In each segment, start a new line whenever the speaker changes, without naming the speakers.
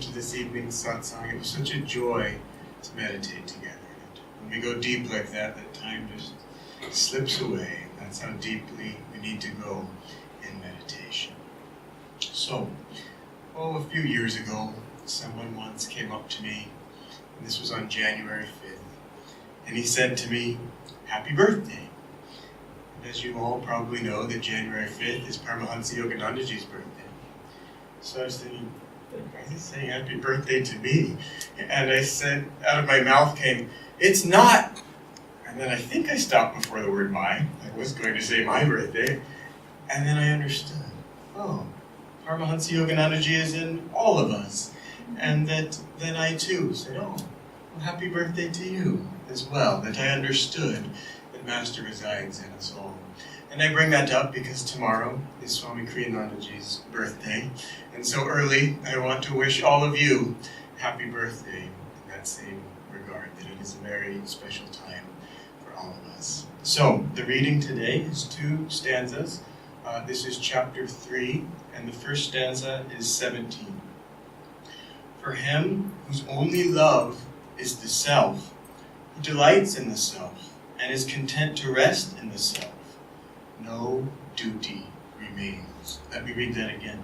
to this evening's satsang. It was such a joy to meditate together. And when we go deep like that, that time just slips away. That's how deeply we need to go in meditation. So, a few years ago, someone once came up to me, and this was on January 5th, and he said to me, "Happy birthday." And as you all probably know, that January 5th is Paramahansa Yoganandaji's birthday. So I was thinking, why is he saying happy birthday to me? And I said, out of my mouth came, "It's not." And then I think I stopped before the word my. I was going to say my birthday. And then I understood, Paramahansa Yoganandaji is in all of us. And that then I too said, happy birthday to you as well. That I understood that Master resides in us all. And I bring that up because tomorrow is Swami Kriyanandaji's birthday. And so early, I want to wish all of you happy birthday in that same regard, that it is a very special time for all of us. So, the reading today is 2 stanzas. This is chapter 3, and the first stanza is 17. For him whose only love is the self, who delights in the self, and is content to rest in the self, no duty remains. Let me read that again.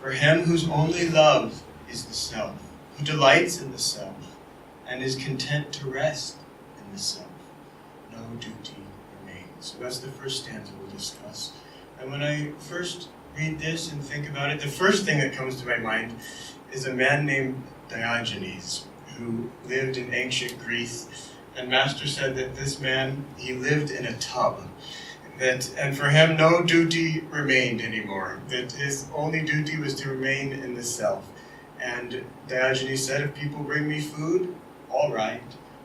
For him whose only love is the self, who delights in the self, and is content to rest in the self, no duty remains. So that's the first stanza we'll discuss. And when I first read this and think about it, the first thing that comes to my mind is a man named Diogenes, who lived in ancient Greece. And Master said that this man, he lived in a tub. And for him, no duty remained anymore. That his only duty was to remain in the self. And Diogenes said, if people bring me food, all right.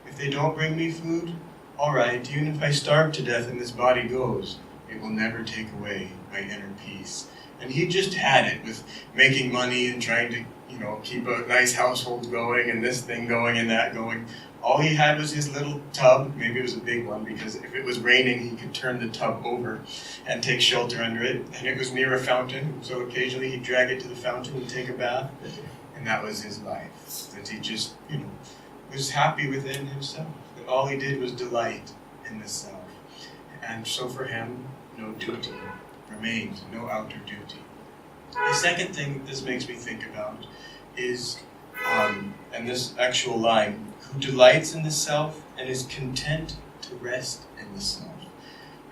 If they don't bring me food, all right. Even if I starve to death and this body goes, it will never take away my inner peace. And he just had it with making money and trying to, keep a nice household going and this thing going and that going. All he had was his little tub. Maybe it was a big one, because if it was raining, he could turn the tub over and take shelter under it. And it was near a fountain, so occasionally he'd drag it to the fountain and take a bath. And that was his life. That he just, was happy within himself. That all he did was delight in the self. And so for him, no duty remained, no outer duty. The second thing that this makes me think about is, and this actual line, who delights in the self and is content to rest in the self.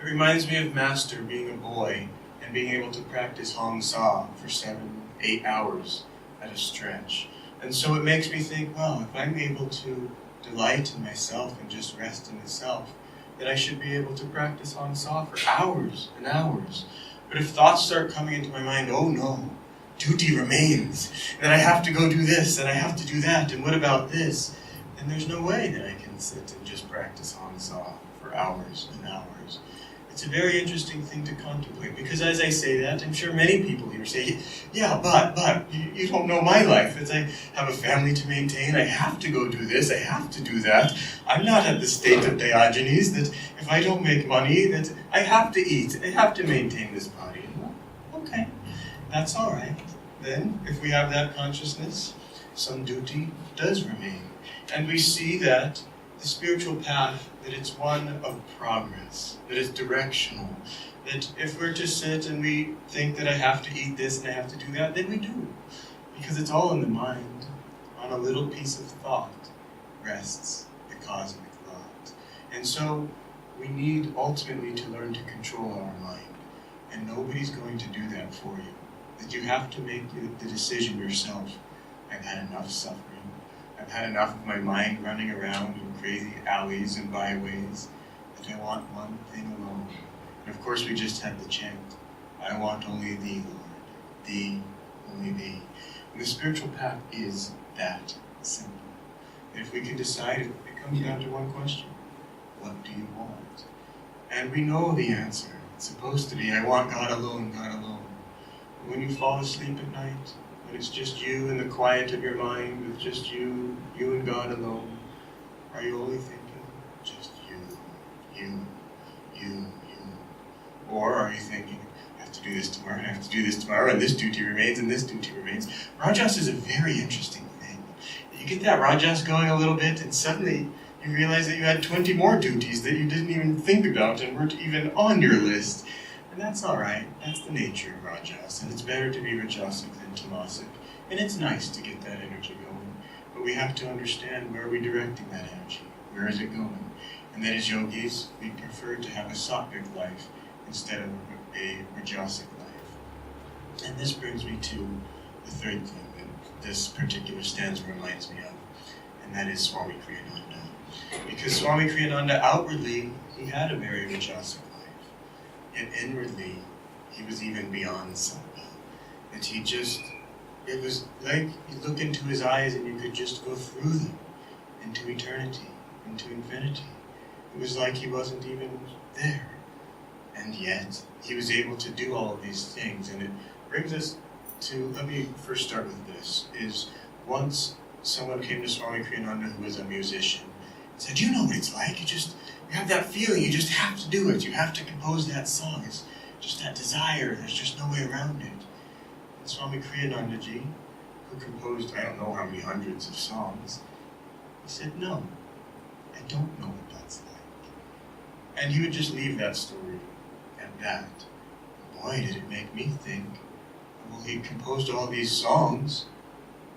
It reminds me of Master being a boy and being able to practice Hong Sa for 7-8 hours at a stretch. And so it makes me think, if I'm able to delight in myself and just rest in the self, that I should be able to practice Hong Sa for hours and hours. But if thoughts start coming into my mind, oh no, duty remains, and I have to go do this, and I have to do that, and what about this? And there's no way that I can sit and just practice Hong Sa for hours and hours. It's a very interesting thing to contemplate, because as I say that, I'm sure many people here say, yeah, but, you don't know my life. As I have a family to maintain, I have to go do this, I have to do that. I'm not at the state of Diogenes that if I don't make money, that I have to eat, I have to maintain this body. Well, okay, that's all right. Then, if we have that consciousness, some duty does remain. And we see that the spiritual path, that it's one of progress, that it's directional, that if we're to sit and we think that I have to eat this and I have to do that, then we do. Because it's all in the mind. On a little piece of thought rests the cosmic thought. And so we need ultimately to learn to control our mind. And nobody's going to do that for you. That you have to make the decision yourself. I've had enough suffering. I've had enough of my mind running around in crazy alleys and byways, that I want one thing alone. And of course we just had the chant, I want only thee, Lord, thee, only thee. And the spiritual path is that simple. And if we can decide, it comes down to one question, what do you want? And we know the answer. It's supposed to be, I want God alone, God alone. But when you fall asleep at night, when it's just you in the quiet of your mind, with just you and God alone, are you only thinking, just you? Or are you thinking, I have to do this tomorrow, I have to do this tomorrow, and this duty remains, and this duty remains? Rajas is a very interesting You get that rajas going a little bit, and suddenly you realize that you had 20 more duties that you didn't even think about and weren't even on your list. And that's all right. That's the nature of rajas, and it's better to be rajasic than tamasic. And it's nice to get that energy going, but we have to understand where are we directing that energy. Where is it going? And that as yogis, we prefer to have a sattvic life instead of a rajasic life. And this brings me to the third thing that this particular stanza reminds me of, and that is Swami Kriyananda. Because Swami Kriyananda, outwardly, he had a very rajasic life, yet inwardly, he was even beyond sattva. That he just, it was like you look into his eyes and you could just go through them into eternity, into infinity. It was like he wasn't even there. And yet, he was able to do all of these things. And it brings us to, let me first start with this, is once someone came to Swami Kriyananda who was a musician, and said, you know what it's like, you have that feeling, you just have to do it, you have to compose that song, it's just that desire, there's just no way around it. And Swami Kriyananda ji, who composed I don't know how many hundreds of songs, he said, no, I don't know what that's like. And he would just leave that story at that. Boy, did it make me think, well, he composed all these songs,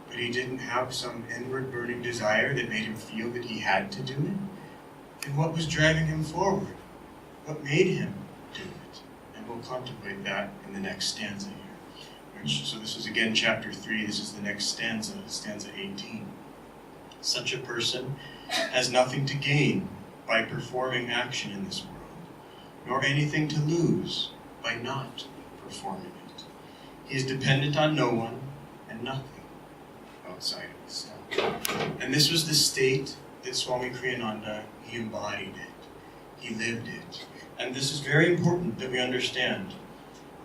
but he didn't have some inward burning desire that made him feel that he had to do it. And what was driving him forward? What made him do it? And we'll contemplate that in the next stanza here. So this is again chapter 3, this is the next stanza, stanza 18. Such a person has nothing to gain by performing action in this world, nor anything to lose by not performing it. He is dependent on no one and nothing outside of himself. And this was the state that Swami Kriyananda, he embodied it. He lived it. And this is very important that we understand.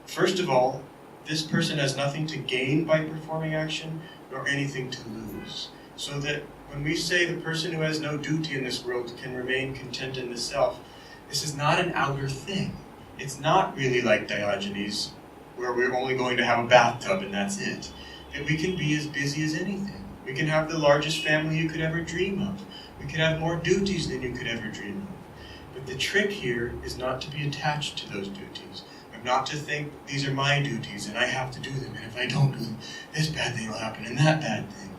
First of all, this person has nothing to gain by performing action, nor anything to lose. So that when we say the person who has no duty in this world can remain content in the self, this is not an outer thing. It's not really like Diogenes, where we're only going to have a bathtub and that's it. That we can be as busy as anything. We can have the largest family you could ever dream of. We can have more duties than you could ever dream of. But the trick here is not to be attached to those duties, or not to think these are my duties and I have to do them, and if I don't do them, this bad thing will happen and that bad thing.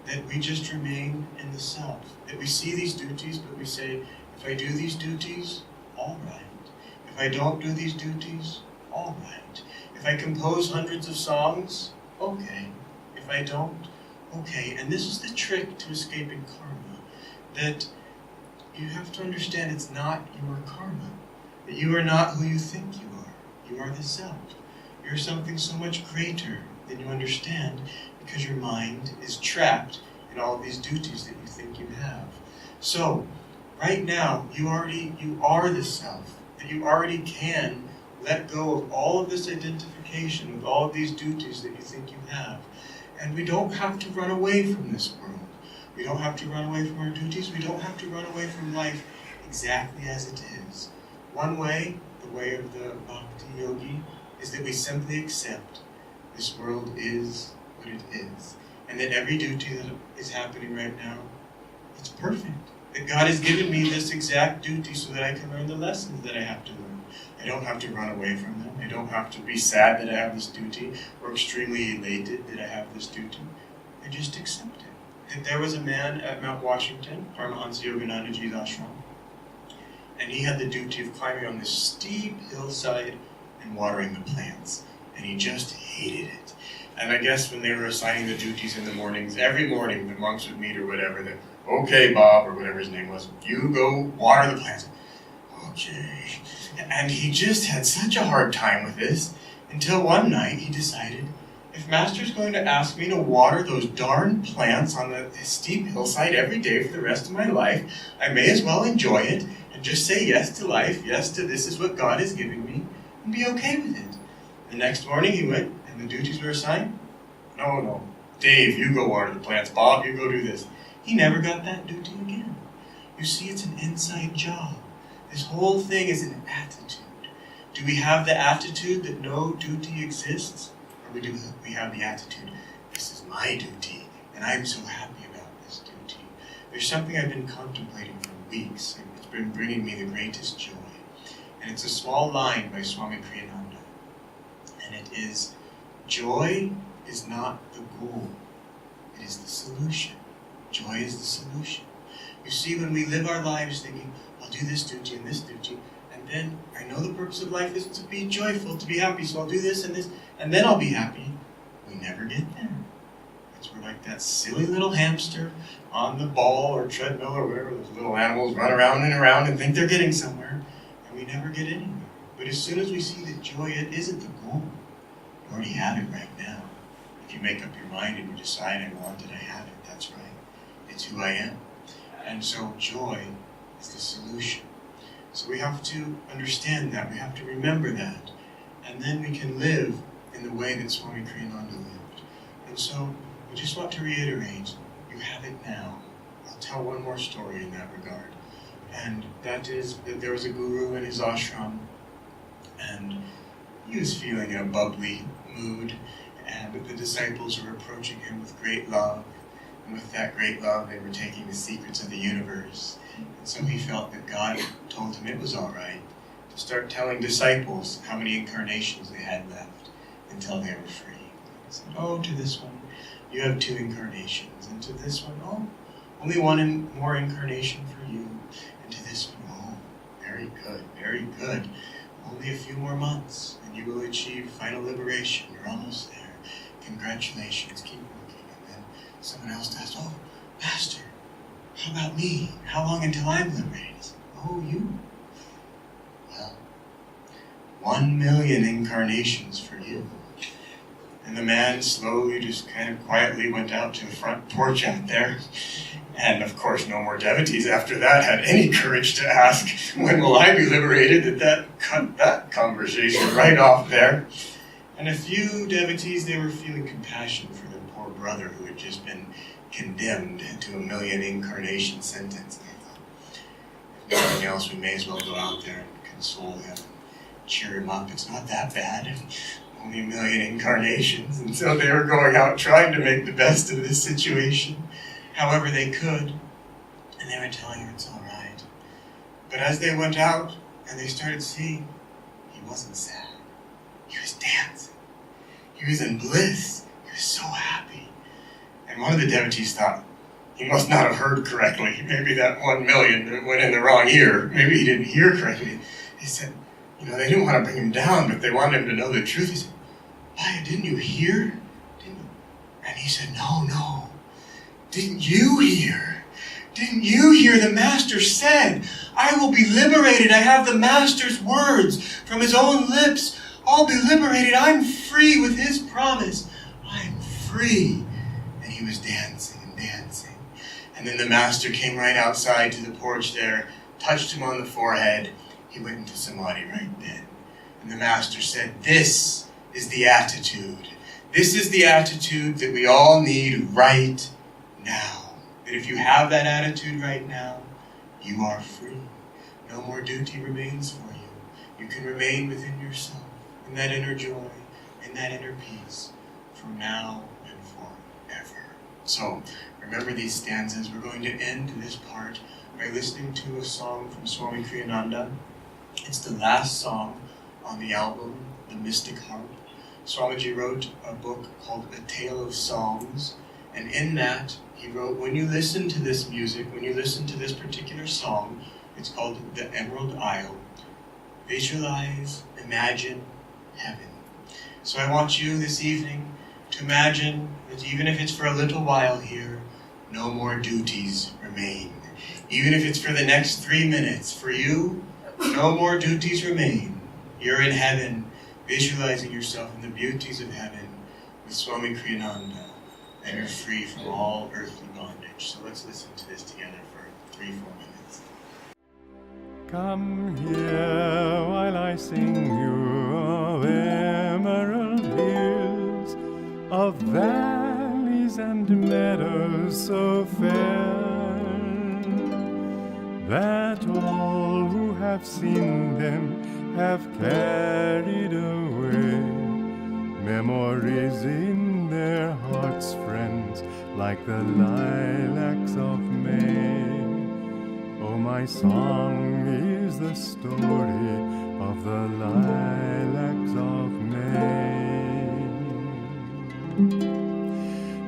That we just remain in the self. That we see these duties, but we say, if I do these duties, all right. If I don't do these duties, all right. If I compose hundreds of songs, okay. If I don't, okay. And this is the trick to escaping karma. That you have to understand it's not your karma. That you are not who you think you are. You are the self. You're something so much greater than you understand because your mind is trapped in all of these duties that you think you have. So, right now, you are the self. That you already can let go of all of this identification with all of these duties that you think you have. And we don't have to run away from this world. We don't have to run away from our duties. We don't have to run away from life exactly as it is. One way, the way of the bhakti yogi, is that we simply accept this world is what it is. And that every duty that is happening right now, it's perfect. That God has given me this exact duty so that I can learn the lessons that I have to learn. I don't have to run away from them. I don't have to be sad that I have this duty or extremely elated that I have this duty. I just accept it. That there was a man at Mount Washington, Paramahansa Yoganandaji's ashram, and he had the duty of climbing on this steep hillside and watering the plants. And he just hated it. And I guess when they were assigning the duties in the mornings, every morning the monks would meet or whatever, that, okay, Bob, or whatever his name was, you go water the plants. Okay. And he just had such a hard time with this until one night he decided, if Master's going to ask me to water those darn plants on the steep hillside every day for the rest of my life, I may as well enjoy it and just say yes to life, yes to this is what God is giving me, and be okay with it. The next morning he went, and the duties were assigned. No, Dave, you go water the plants. Bob, you go do this. He never got that duty again. You see, it's an inside job. This whole thing is an attitude. Do we have the attitude that no duty exists? Or do we have the attitude, this is my duty, and I'm so happy about this there's something I've been contemplating for weeks, and it's been bringing me the greatest joy. And it's a small line by Swami Kriyananda. And it is, joy is not the goal, it is the solution. Joy is the solution. You see, when we live our lives thinking, I'll do this duty and this duty, and then I know the purpose of life is to be joyful, to be happy, so I'll do this, and then I'll be happy. We never get there. We're like that silly little hamster on the ball or treadmill or wherever those little animals run around and think they're getting somewhere, and we never get anywhere. But as soon as we see that joy, it isn't the goal. You already have it right now. If you make up your mind and you decide, I want it, I have it, that's right. It's who I am. And so joy is the solution. So we have to understand that, we have to remember that, and then we can live in the way that Swami Kriyananda lived. And so I just want to reiterate, you have it now. I'll tell one more story in that regard. And that is that there was a guru in his ashram, and he was feeling in a bubbly mood, and the disciples were approaching him with great love. And with that great love, they were taking the secrets of the universe. And so he felt that God told him it was all right to start telling disciples how many incarnations they had left until they were free. He said, oh, to this one, you have 2 incarnations, and to this one, oh, only one more incarnation for you, and to this one, oh, very good, very good. Only a few more months, and you will achieve final liberation. You're almost there. Congratulations, keep working. And then someone else asked, oh, Master, how about me? How long until I'm liberated? He said, oh, you? Well, 1,000,000 incarnations for you. And the man slowly, just kind of quietly went out to the front porch out there. And of course, no more devotees after that had any courage to ask, when will I be liberated? That cut that conversation right off there. And a few devotees, they were feeling compassion for their poor brother who had just been condemned to a 1,000,000 incarnation sentence. And they thought, if nothing else, we may as well go out there and console him, cheer him up. It's not that bad. Only 1,000,000 incarnations, and so they were going out trying to make the best of this situation, however they could, and they were telling him it's all right. But as they went out and they started seeing, he wasn't sad. He was dancing. He was in bliss. He was so happy. And one of the devotees thought, he must not have heard correctly. Maybe that 1,000,000 went in the wrong ear. Maybe he didn't hear correctly. He said, they didn't want to bring him down, but they wanted him to know the truth. He said, Maya, didn't you hear? And he said, no. Didn't you hear? Didn't you hear the Master said, I will be liberated. I have the Master's words from his own lips. I'll be liberated. I'm free with his promise. I'm free. And he was dancing and dancing. And then the Master came right outside to the porch there, touched him on the forehead. He went into samadhi right then. And the Master said, this is the attitude. This is the attitude that we all need right now. That if you have that attitude right now, you are free. No more duty remains for you. You can remain within yourself, in that inner joy, in that inner peace, from now and forever. So, remember these stanzas. We're going to end this part by listening to a song from Swami Kriyananda. It's the last song on the album, The Mystic Harp. Swamiji wrote a book called A Tale of Songs, and in that he wrote, when you listen to this music, when you listen to this particular song, it's called The Emerald Isle, visualize, imagine heaven. So I want you this evening to imagine that even if it's for a little while here, no more duties remain. Even if it's for the next 3 minutes, for you, no more duties remain. You're in heaven, visualizing yourself in the beauties of heaven with Swami Kriyananda, and you're free from all earthly bondage. So let's listen to this together for 3-4 minutes.
Come here while I sing you of emerald hills, of valleys and meadows so fair, that all who have seen them have carried away memories in their hearts, friends, like the lilacs of May. Oh, my song is the story of the lilacs of May.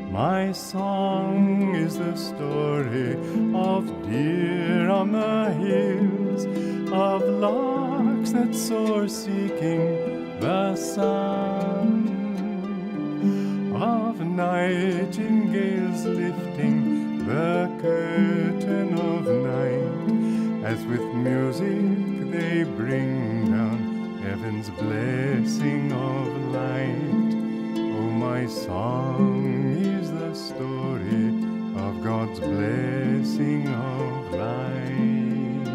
My song is the story of deer on the hills, of larks that soar seeking the sun, of nightingales lifting the curtain of night, as with music they bring down heaven's blessing of light. Oh, my song is the story of God's blessing of light.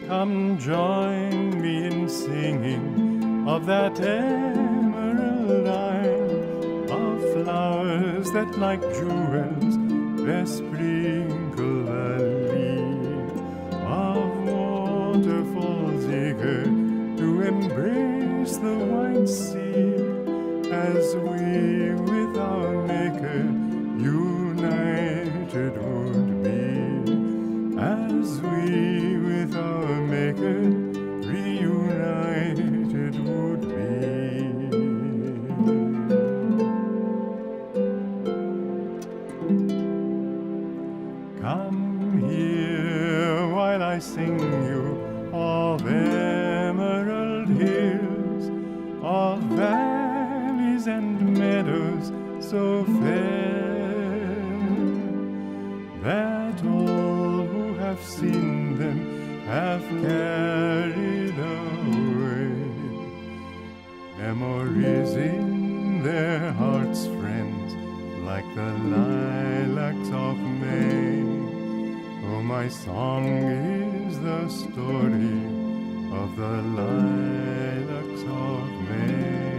Come join me in singing of that emerald isle, of flowers that like jewels besprinkle the lea, of waterfalls eager to embrace the wide sea, as we with our Maker united would be, as we with our Maker reunited would be. Come here while I sing you of emerald hills, of valleys and meadows so fair, that all who have seen them have carried away memories in their hearts, friends, like the lilacs of May. Oh, my song is the story of the lilacs of May.